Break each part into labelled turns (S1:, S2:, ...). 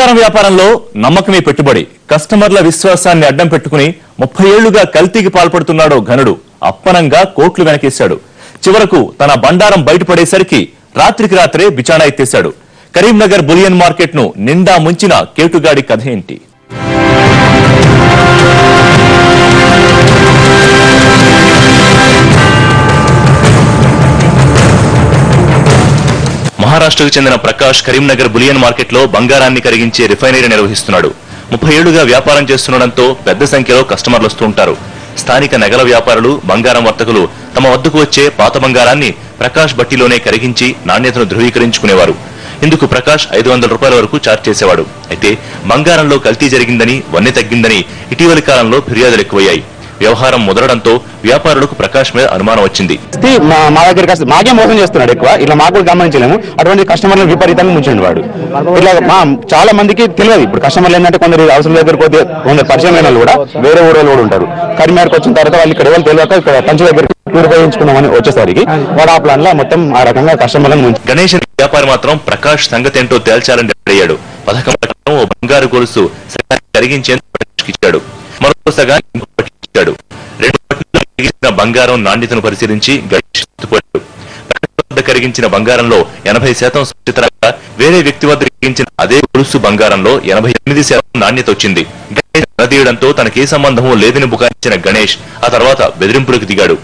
S1: బంగారం వ్యాపారంలో నమ్మకమే పెట్టుబడి కస్టమర్ల విశ్వాసాన్ని అడ్డం పెట్టుకుని 30 ఏళ్లుగా కల్తీకి పాల్పడుతున్నాడో ఘనుడు అప్పనంగా కోట్లు వెనకేశాడు. చివరకు తన బండారం బయటపడేసరికి రాత్రికి రాత్రే బిచాణా ఎత్తేశాడు. కరీంనగర్ బులియన్ మార్కెట్ ను నిండా ముంచిన కేటుగాడి కథ ఏంటి? మహారాష్ట్రకు చెందిన ప్రకాష్ కరీంనగర్ బులియన్ మార్కెట్ లో బంగారాన్ని కరిగించే రిఫైనరీ నిర్వహిస్తున్నాడు. 30 ఏళ్లుగా వ్యాపారం చేస్తుండటంతో పెద్ద సంఖ్యలో కస్టమర్లు వస్తుంటారు. స్థానిక నగల వ్యాపారులు, బంగారం వర్తకులు తమ వద్దకు వచ్చే పాత బంగారాన్ని ప్రకాష్ బట్టిలోనే కరిగించి నాణ్యతను ధృవీకరించుకునేవారు. ఇందుకు ప్రకాష్ 500 రూపాయల వరకు చార్జ్ చేసేవాడు. అయితే బంగారంలో కల్తీ జరిగిందని, వన్నె తగ్గిందని ఇటీవలి కాలంలో ఫిర్యాదులు ఎక్కువయ్యాయి. వ్యవహారం ముదరడంతో వ్యాపారులకు ప్రకాష్ మీద అనుమానం వచ్చింది.
S2: మా దగ్గర మాకే మోసం చేస్తున్నాడు ఎక్కువ, ఇట్లా మాకు కూడా గమనించలేము. అటువంటి కస్టమర్లను విపరీతంగా ముంచండి వాడు. ఇట్లా చాలా మందికి తెలియదు. ఇప్పుడు కస్టమర్లు ఏంటంటే కొందరు అవసరం దగ్గర పోతే కొందరు పరిచయం అయిన కూడా వేరే ఊళ్ళో కూడా ఉంటారు. కరీంనగర్కి వచ్చిన తర్వాత వాళ్ళు ఇక్కడ ఎవరు తెలియక ఇక్కడ కంచె దగ్గర ఉపయోగించుకున్నామని వచ్చేసరికి వాడు ఆ ప్లాన్ లో మొత్తం ఆ రకంగా కస్టమర్లను
S1: గణేష్ వ్యాపారి మాత్రం ప్రకాష్ సంగతి ఏంటో తేల్చాలని అడిగాడు. పథకం ప్రకారం ఓ బంగారు గొలుసు కరిగించేందుకు ఇచ్చాడు. మరో సగా ఇచ్చాడు. 2 కరిగించిన బంగారం నాణ్యతను పరిశీలించి గణేష్ కరిగించిన బంగారంలో 80% సుచిత్రంగా, వేరే వ్యక్తి వద్ద కరిగించిన అదే గొలుసు బంగారంలో 88% నాణ్యత వచ్చింది. గణేష్ నిలదీయడంతో తనకే సంబంధమూ లేదని బుకాయించిన గణేష్ ఆ తర్వాత బెదిరింపులకు దిగాడు.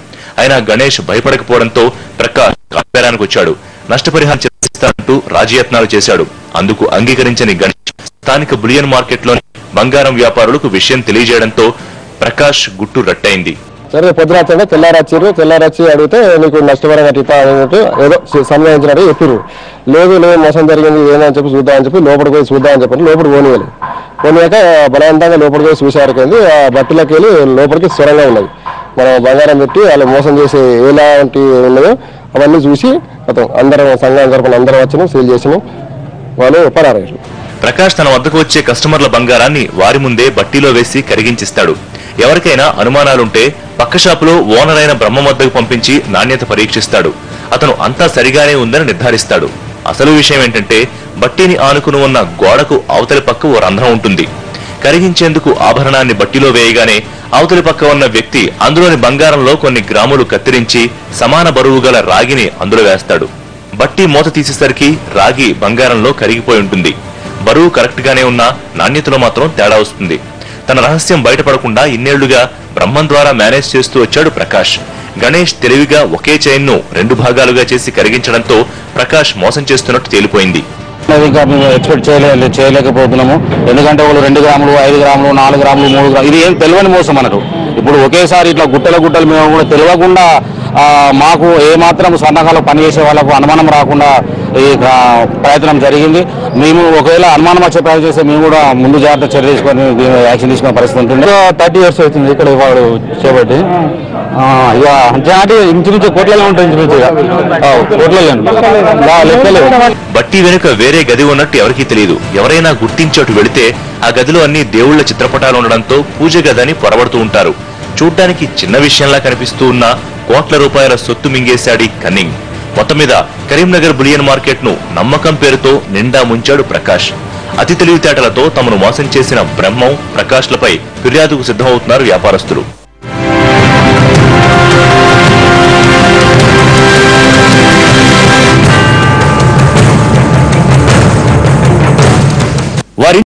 S1: అయినా గణేష్ భయపడకపోవడంతో ప్రకాష్ కాపేరానికి వచ్చాడు. నష్టపరిహారం చెల్లిస్తానంటూ రాజయత్నాలు చేశాడు. అందుకు అంగీకరించని గణేష్ స్థానిక బులియన్ మార్కెట్ లోని బంగారం వ్యాపారులకు విషయం తెలియజేయడంతో ప్రకాష్ గుట్టు రట్టయింది.
S3: సరే పొద్దున తెల్లారచ్చి అడిగితే నీకు నష్టపరంగా టిపా అన్నట్టు ఏదో సంబంధించినట్టు చెప్పారు. లేదు మోసం జరిగింది ఏదని చెప్పి చూద్దామని చెప్పి లోపలికి పోయి చూద్దామని చెప్పి లోపలికి పోనీయాక బలవంతంగా లోపలికి పోయి చూసేవారికి ఆ బట్టలకి వెళ్ళి లోపలికి సొరంగా ఉన్నది. మనం బంగారం పెట్టి వాళ్ళు మోసం చేసే ఎలాంటి ఉన్నాయో అవన్నీ చూసి అందరం సంఘం తరపున అందరం వచ్చినాం, సీల్ చేసినాం. వాళ్ళు పరారయ్యారు.
S1: ప్రకాష్ తన వద్దకు వచ్చే కస్టమర్ల బంగారాన్ని వారి ముందే బట్టీలో వేసి కరిగించిస్తాడు. ఎవరికైనా అనుమానాలుంటే పక్క షాపులో ఓనర్ అయిన బ్రహ్మ వద్దకు పంపించి నాణ్యత పరీక్షిస్తాడు. అతను అంతా సరిగానే ఉందని నిర్ధారిస్తాడు. అసలు విషయం ఏంటంటే బట్టీని ఆనుకుని ఉన్న గోడకు అవతలి పక్క ఓ రంధ్రం ఉంటుంది. కరిగించేందుకు ఆభరణాన్ని బట్టిలో వేయగానే అవతలి పక్క ఉన్న వ్యక్తి అందులోని బంగారంలో కొన్ని గ్రాములు కత్తిరించి సమాన బరువు గల రాగిని అందులో వేస్తాడు. బట్టి మూత తీసేసరికి రాగి బంగారంలో కరిగిపోయి ఉంటుంది. బరువు కరెక్ట్ గానే ఉన్నా నాణ్యతలో మాత్రం తేడా వస్తుంది. తన రహస్యం బయటపడకుండా ఇన్నేళ్లుగా బ్రహ్మం ద్వారా మేనేజ్ చేస్తూ వచ్చాడు ప్రకాష్. గణేష్ తెలివిగా ఒకే చైన్ ను 2 భాగాలుగా చేసి కరిగించడంతో ప్రకాష్ మోసం చేస్తున్నట్టు తేలిపోయింది.
S2: ఇంకా మేము ఎక్స్పెక్ట్ చేయలేకపోతున్నాము. ఎందుకంటే వాళ్ళు 2 గ్రాములు, 5 గ్రాములు, 4 గ్రాములు, 3 గ్రాములు ఇది ఏం తెలియని మోసం మనకు. ఇప్పుడు ఒకేసారి ఇట్లా గుట్టలు మేము కూడా తెలియకుండా మాకు ఏమాత్రం సన్నకాలు పనిచేసే వాళ్ళకు అనుమానం రాకుండా ఈ ప్రయత్నం జరిగింది. మేము ఒకవేళ అనుమానం వచ్చే ప్రయత్నం చేస్తే మేము కూడా ముందు జాగ్రత్త చర్య తీసుకొని యాక్షన్ తీసుకునే పరిస్థితి ఉంటుంది. 30 years అవుతుంది ఇక్కడ వాడు చేపట్టి. ఇక అంటే ఇంచుమించు కోట్లలో ఉంటుంది.
S1: బట్టి వెనుక వేరే గది ఉన్నట్టు ఎవరికీ తెలియదు. ఎవరైనా గుర్తించోటు వెళితే ఆ గదిలో అన్ని దేవుళ్ల చిత్రపటాలు ఉండడంతో పూజ గదని పొరబడుతూ ఉంటారు. చూడ్డానికి చిన్న విషయంలా కనిపిస్తూ ఉన్న కోట్ల రూపాయల సొత్తు మింగేశాడి కన్నింగ్. మొత్తం మీద కరీంనగర్ బులియన్ మార్కెట్ ను నమ్మకం పేరుతో నిండా ముంచాడు ప్రకాష్. అతి తెలివితేటలతో తమను మోసం చేసిన బ్రహ్మం, ప్రకాష్లపై ఫిర్యాదుకు సిద్ధమవుతున్నారు వ్యాపారస్తులు.